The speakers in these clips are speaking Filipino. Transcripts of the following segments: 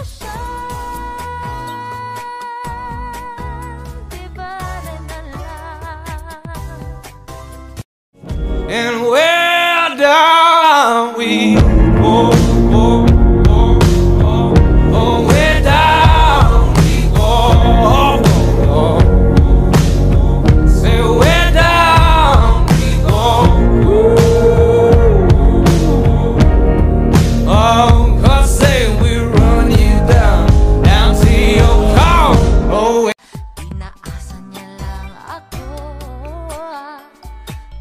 siya, di bale na lang. And where down we go, go, go, go, go, where down we go, go, go. Say where down we go. Oh, 'cause say we run you down, down to your car. Oh, Inaasa niya lang ako,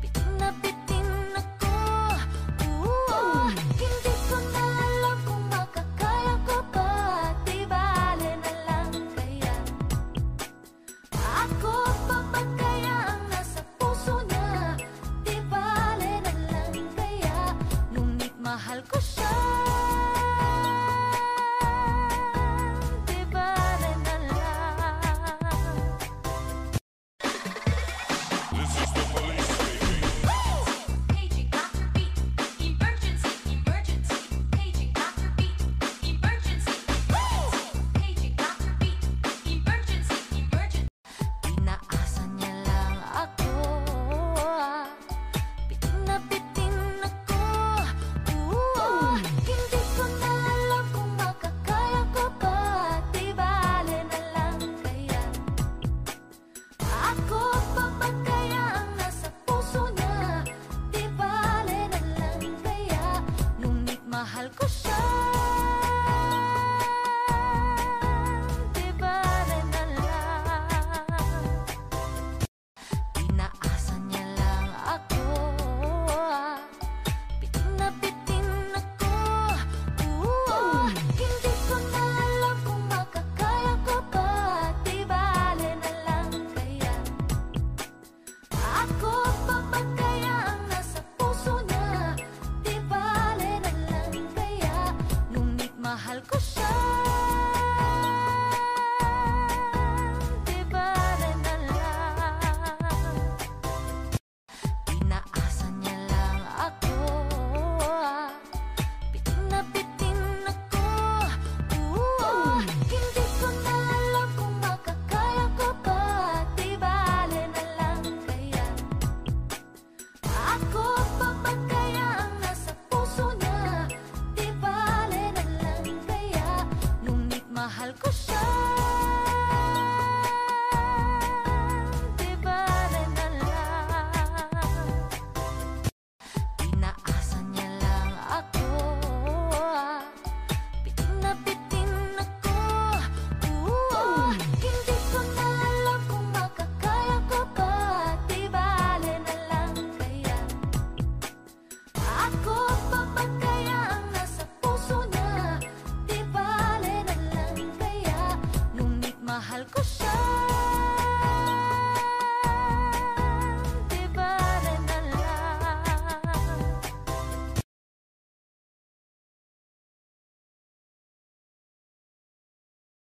bitin na bitin ako. Hindi ko na alam kung makakaya ko ba, di bale na lang kaya. Ako pa ba kaya ang nasa puso niya, di bale na lang kaya. Ngunit mahal ko siya, di bale na lang. Paging Dr. Beat, emergency, emergency. Paging Dr. Beat, emergency. Paging Dr. Beat, emergency, emergency. Inaasa niya lang ako, bitin na bitin ako. Hindi ko na alam kung makakaya ko ba, di bale na lang kaya. Ako pa ba kaya ang nasa puso niya, di bale na lang kaya. Ngunit mahal ko siya, di bale na lang. Inaasa niya lang ako, bitin na bitin ako. Hindi ko na alam kung makakaya ko ba, di bale na lang kaya. Ako pa ba kaya ang nasa puso niya, di bale na lang kaya. Ngunit mahal ko siya, di bale na lang. Inaasa niya lang ako, bitin na bitin ako. Hindi ko na alam kung makakaya ko ba, di bale na lang kaya. Ako pa ba kaya ang nasa puso niya, di bale na lang kaya. Ngunit mahal ko siya,